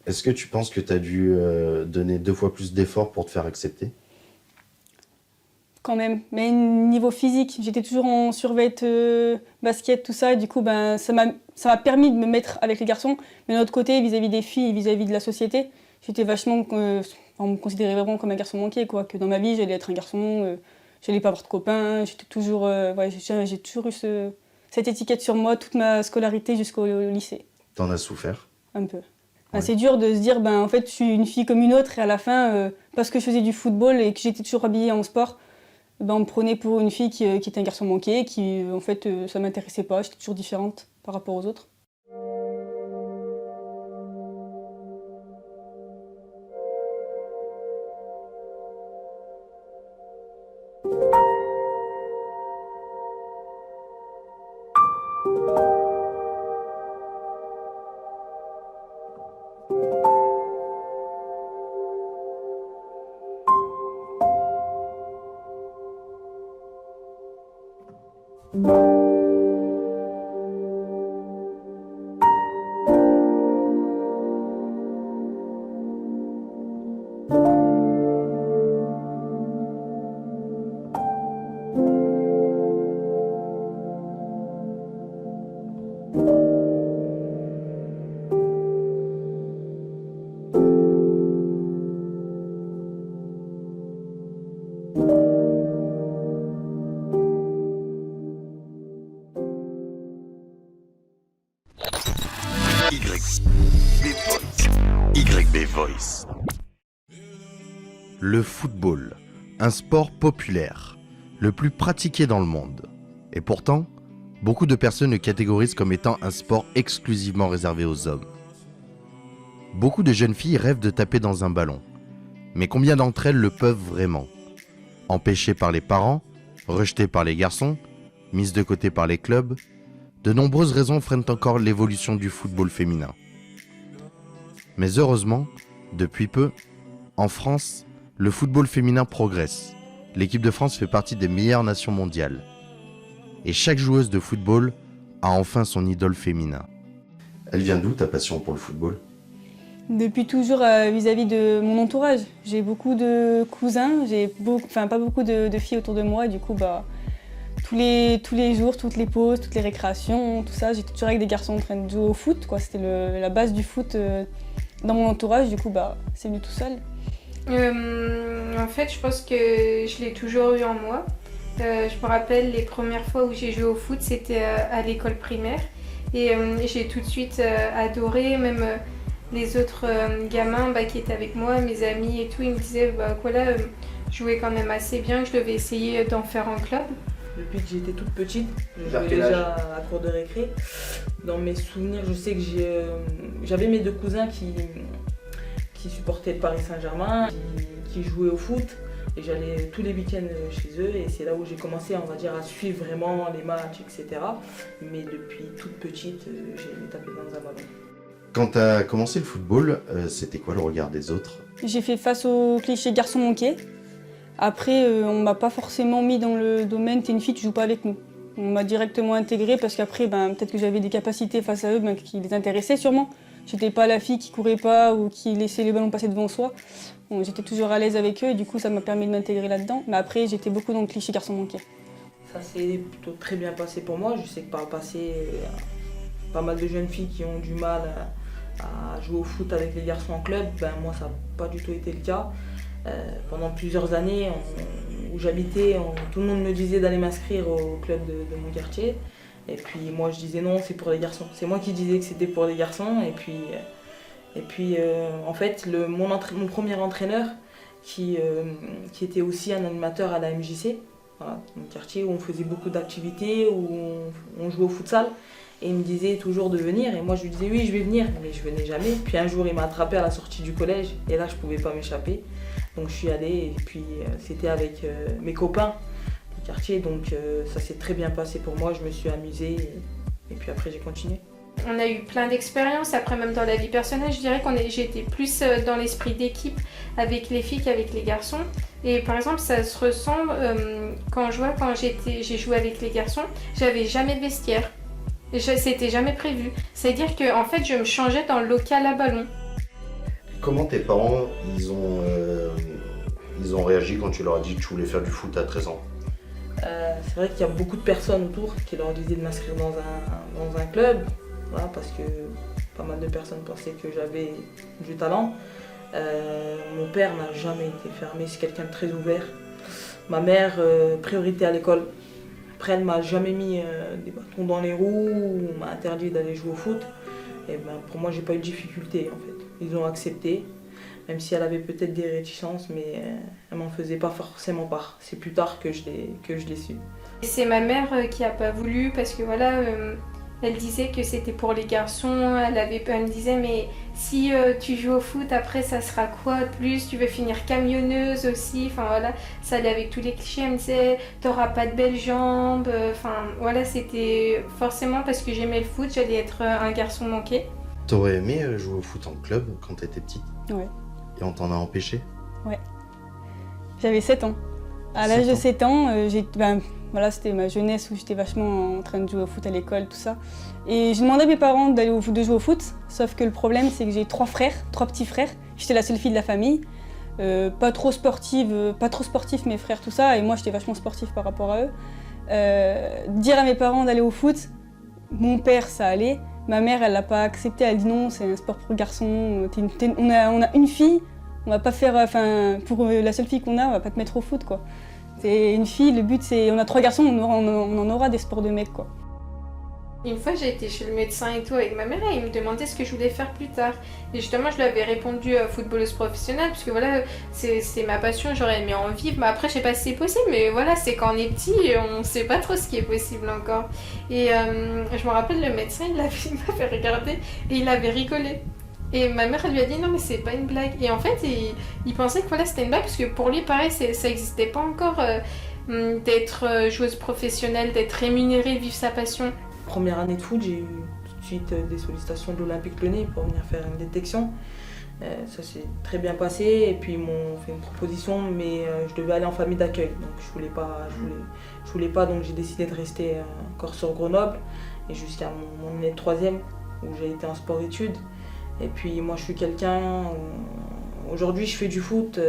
Est-ce que tu penses que tu as dû donner 2 fois plus d'efforts pour te faire accepter? Quand même. Mais niveau physique, j'étais toujours en survêt basket, tout ça. Et du coup, ça m'a permis de me mettre avec les garçons. Mais d'un autre côté, vis-à-vis des filles, vis-à-vis de la société, j'étais vachement... on me considérait vraiment comme un garçon manqué, quoi. Que dans ma vie, j'allais être un garçon, j'allais pas avoir de copains. J'étais toujours... j'ai toujours eu cette étiquette sur moi toute ma scolarité jusqu'au lycée. T'en as souffert? Un peu. Ouais. C'est dur de se dire, en fait, je suis une fille comme une autre. Et à la fin, parce que je faisais du football et que j'étais toujours habillée en sport, on me prenait pour une fille qui était un garçon manqué, qui en fait ça m'intéressait pas, j'étais toujours différente par rapport aux autres. YB Voice. Le football, un sport populaire, le plus pratiqué dans le monde. Et pourtant, beaucoup de personnes le catégorisent comme étant un sport exclusivement réservé aux hommes. Beaucoup de jeunes filles rêvent de taper dans un ballon. Mais combien d'entre elles le peuvent vraiment? Empêchées par les parents, rejetées par les garçons, mises de côté par les clubs, de nombreuses raisons freinent encore l'évolution du football féminin. Mais heureusement, depuis peu, en France, le football féminin progresse. L'équipe de France fait partie des meilleures nations mondiales. Et chaque joueuse de football a enfin son idole féminin. Elle vient d'où ta passion pour le football? Depuis toujours vis-à-vis de mon entourage. J'ai beaucoup de cousins, pas beaucoup de filles autour de moi. Et du coup, tous les jours, toutes les pauses, toutes les récréations, tout ça, j'étais toujours avec des garçons en train de jouer au foot, quoi. C'était la base du foot dans mon entourage. Du coup, c'est venu tout seul. En fait, je pense que je l'ai toujours eu en moi. Je me rappelle les premières fois où j'ai joué au foot, c'était à l'école primaire. Et j'ai tout de suite adoré, même les autres gamins qui étaient avec moi, mes amis et tout, ils me disaient je jouais quand même assez bien, que je devais essayer d'en faire en club. Depuis que j'étais toute petite, je jouais déjà à cour de récré. Dans mes souvenirs, je sais que j'avais mes 2 cousins qui supportaient le Paris Saint-Germain, qui jouaient au foot. Et j'allais tous les week-ends chez eux et c'est là où j'ai commencé, on va dire, à suivre vraiment les matchs, etc. Mais depuis toute petite, j'ai aimé taper dans un ballon. Quand tu as commencé le football, c'était quoi le regard des autres? J'ai fait face au cliché garçon manqué. Après, on m'a pas forcément mis dans le domaine « t'es une fille, tu joues pas avec nous ». On m'a directement intégrée parce qu'après, peut-être que j'avais des capacités face à eux qui les intéressaient sûrement. J'étais pas la fille qui courait pas ou qui laissait les ballons passer devant soi. Bon, j'étais toujours à l'aise avec eux et du coup ça m'a permis de m'intégrer là-dedans. Mais après j'étais beaucoup dans le cliché garçon manqué. Ça s'est plutôt très bien passé pour moi. Je sais que par le passé, pas mal de jeunes filles qui ont du mal à jouer au foot avec les garçons en club. Moi ça n'a pas du tout été le cas. Pendant plusieurs années où j'habitais, tout le monde me disait d'aller m'inscrire au club de mon quartier. Et puis moi je disais non, c'est pour les garçons. C'est moi qui disais que c'était pour les garçons. Et puis en fait, mon premier entraîneur, qui était aussi un animateur à la MJC, voilà, mon quartier où on faisait beaucoup d'activités, où on jouait au futsal. Et il me disait toujours de venir. Et moi je lui disais oui, je vais venir, mais je venais jamais. Puis un jour il m'a attrapé à la sortie du collège. Et là je pouvais pas m'échapper. Donc je suis allée et puis c'était avec mes copains du quartier. Donc ça s'est très bien passé pour moi, je me suis amusée et puis après j'ai continué. On a eu plein d'expériences, après même dans la vie personnelle, je dirais j'étais plus dans l'esprit d'équipe avec les filles qu'avec les garçons. Et par exemple ça se ressent quand j'ai joué avec les garçons, j'avais jamais de vestiaire. C'était jamais prévu. C'est-à-dire que en fait je me changeais dans le local à ballon. Comment tes parents, ils ont réagi quand tu leur as dit que tu voulais faire du foot à 13 ans? C'est vrai qu'il y a beaucoup de personnes autour qui leur disaient de m'inscrire dans un club, voilà, parce que pas mal de personnes pensaient que j'avais du talent. Mon père n'a jamais été fermé, c'est quelqu'un de très ouvert. Ma mère, priorité à l'école. Après, elle m'a jamais mis des bâtons dans les roues ou m'a interdit d'aller jouer au foot. Et ben, pour moi, j'ai pas eu de difficulté en fait. Ils ont accepté, même si elle avait peut-être des réticences, mais elle m'en faisait pas forcément part. C'est plus tard que je l'ai su. C'est ma mère qui a pas voulu parce que voilà, elle disait que c'était pour les garçons. Elle me disait mais si tu joues au foot après ça sera quoi de plus? Tu veux finir camionneuse aussi. Enfin voilà, ça allait avec tous les clichés. Elle me disait t'auras pas de belles jambes. Enfin voilà, c'était forcément parce que j'aimais le foot, j'allais être un garçon manqué. T'aurais aimé jouer au foot en club quand t'étais petite? Ouais. Et on t'en a empêché? Ouais. J'avais 7 ans. À l'âge de 7 ans, voilà, c'était ma jeunesse où j'étais vachement en train de jouer au foot à l'école, tout ça. Et j'ai demandé à mes parents de jouer au foot, sauf que le problème c'est que j'ai 3 petits frères. J'étais la seule fille de la famille, pas trop sportifs mes frères, tout ça, et moi j'étais vachement sportive par rapport à eux. Dire à mes parents d'aller au foot, mon père ça allait, ma mère elle l'a pas accepté, elle dit non, c'est un sport pour garçons, on a une fille, on va pas faire, pour la seule fille qu'on a, on va pas te mettre au foot quoi. C'est une fille, le but c'est, on a 3 garçons, on en aura des sports de mecs quoi. Une fois j'ai été chez le médecin et tout avec ma mère et il me demandait ce que je voulais faire plus tard. Et justement je lui avais répondu footballeuse professionnelle parce que voilà c'est ma passion, j'aurais aimé en vivre. Mais après je sais pas si c'est possible mais voilà c'est quand on est petit et on sait pas trop ce qui est possible encore. Et je me rappelle le médecin il m'avait regardé et il avait rigolé. Et ma mère elle lui a dit non mais c'est pas une blague. Et en fait il pensait que voilà c'était une blague parce que pour lui pareil ça existait pas encore d'être joueuse professionnelle, d'être rémunérée, vivre sa passion. Première année de foot, j'ai eu tout de suite des sollicitations de l'Olympique Lyonnais pour venir faire une détection. Ça s'est très bien passé et puis ils m'ont fait une proposition mais je devais aller en famille d'accueil donc je voulais pas donc j'ai décidé de rester encore sur Grenoble et jusqu'à mon année de 3e où j'ai été en sport-études. Et puis moi je suis quelqu'un, aujourd'hui je fais du foot,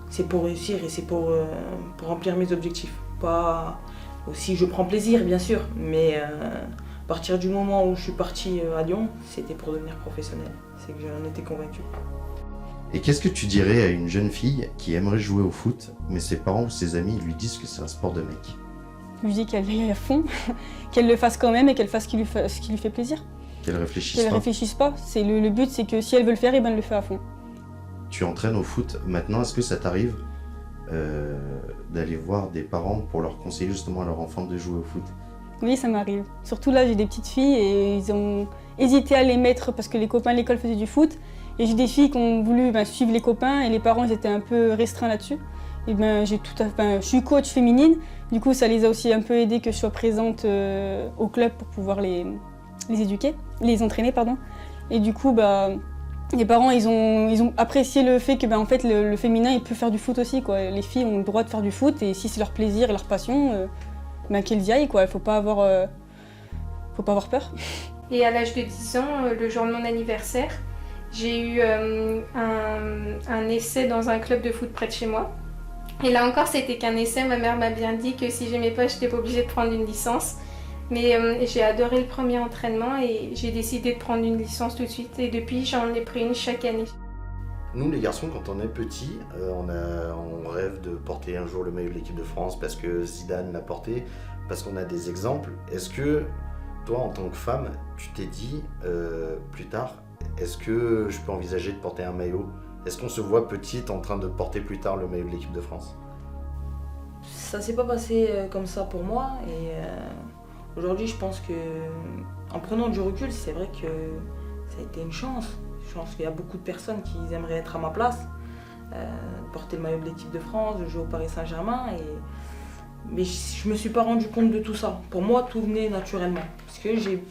c'est pour réussir et c'est pour remplir mes objectifs. Pas aussi je prends plaisir bien sûr, mais à partir du moment où je suis partie à Lyon, c'était pour devenir professionnelle, c'est que j'en étais convaincue. Et qu'est-ce que tu dirais à une jeune fille qui aimerait jouer au foot, mais ses parents ou ses amis lui disent que c'est un sport de mec? Je lui dis qu'elle y aille à fond, qu'elle le fasse quand même et qu'elle fasse ce qui lui fait plaisir. Qu'elle réfléchisse Qu'elle pas? réfléchisse pas. C'est le but c'est que si elle veut le faire, et ben elle le fait à fond. Tu entraînes au foot maintenant, est-ce que ça t'arrive d'aller voir des parents pour leur conseiller justement à leur enfant de jouer au foot? Oui, ça m'arrive. Surtout là, j'ai des petites filles et ils ont hésité à les mettre parce que les copains à l'école faisaient du foot. Et j'ai des filles qui ont voulu suivre les copains et les parents ils étaient un peu restreints là-dessus. Et je suis coach féminine, du coup ça les a aussi un peu aidés que je sois présente au club pour pouvoir les entraîner pardon. Et du coup les parents ils ont apprécié le fait que en fait le féminin il peut faire du foot aussi quoi. Les filles ont le droit de faire du foot et si c'est leur plaisir et leur passion, qu'elles y aillent quoi. Faut pas avoir peur. Et à l'âge de 10 ans, le jour de mon anniversaire, j'ai eu un essai dans un club de foot près de chez moi. Et là encore, c'était qu'un essai. Ma mère m'a bien dit que si j'aimais pas, je n'étais pas obligée de prendre une licence. Mais j'ai adoré le premier entraînement et j'ai décidé de prendre une licence tout de suite. Et depuis, j'en ai pris une chaque année. Nous les garçons, quand on est petit, on rêve de porter un jour le maillot de l'équipe de France parce que Zidane l'a porté, parce qu'on a des exemples. Est-ce que toi, en tant que femme, tu t'es dit plus tard, est-ce que je peux envisager de porter un maillot? Est-ce qu'on se voit petite en train de porter plus tard le maillot de l'équipe de France? Ça s'est pas passé comme ça pour moi et aujourd'hui je pense que en prenant du recul, c'est vrai que ça a été une chance. Je pense qu'il y a beaucoup de personnes qui aimeraient être à ma place, porter le maillot de l'équipe de France, de jouer au Paris Saint-Germain mais je me suis pas rendu compte de tout ça. Pour moi, tout venait naturellement parce que j'ai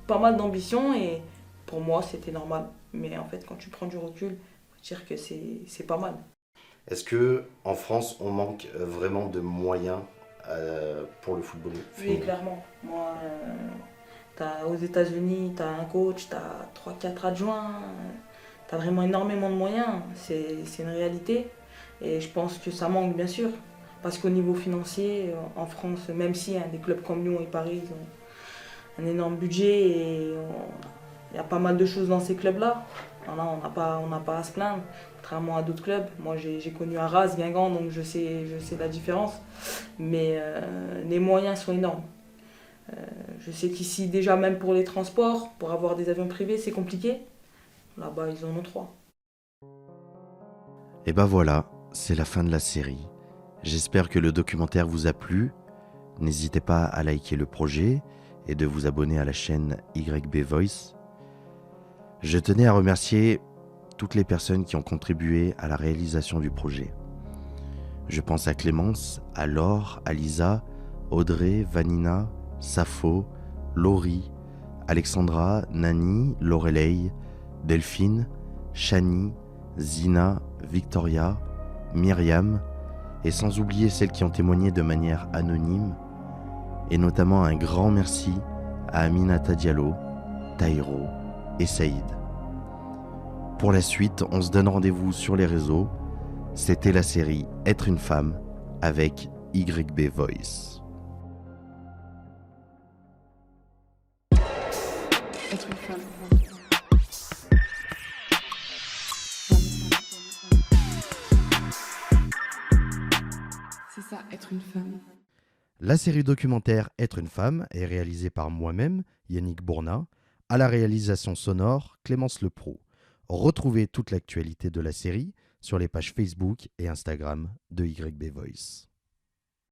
pas mal d'ambition et pour moi, c'était normal. Mais en fait, quand tu prends du recul, dire que c'est pas mal. Est-ce que en France, on manque vraiment de moyens pour le football féminin? Oui, clairement. Moi, aux États-Unis, tu as un coach, tu as 3-4 adjoints, as vraiment énormément de moyens, c'est une réalité. Et je pense que ça manque bien sûr. Parce qu'au niveau financier, en France, même si des clubs comme Lyon et Paris ils ont un énorme budget et il y a pas mal de choses dans ces clubs-là, on n'a pas à se plaindre, contrairement à d'autres clubs. Moi j'ai connu Arras, Guingamp, donc je sais la différence. Mais les moyens sont énormes. Je sais qu'ici, déjà même pour les transports, pour avoir des avions privés, c'est compliqué. Là-bas, ils en ont 3. Et ben voilà, c'est la fin de la série. J'espère que le documentaire vous a plu. N'hésitez pas à liker le projet et de vous abonner à la chaîne YB Voice. Je tenais à remercier toutes les personnes qui ont contribué à la réalisation du projet. Je pense à Clémence, à Laure, à Lisa, Audrey, Vanina, Safo, Laurie, Alexandra, Nani, Lorelei, Delphine, Chani, Zina, Victoria, Myriam, et sans oublier celles qui ont témoigné de manière anonyme, et notamment un grand merci à Aminata Diallo, Taïro et Saïd. Pour la suite, on se donne rendez-vous sur les réseaux. C'était la série Être une femme avec YB Voice. Être une femme. C'est ça, être une femme. La série documentaire Être une femme est réalisée par moi-même, Yannick Bourna, à la réalisation sonore Clémence Lepro. Retrouvez toute l'actualité de la série sur les pages Facebook et Instagram de YB Voice.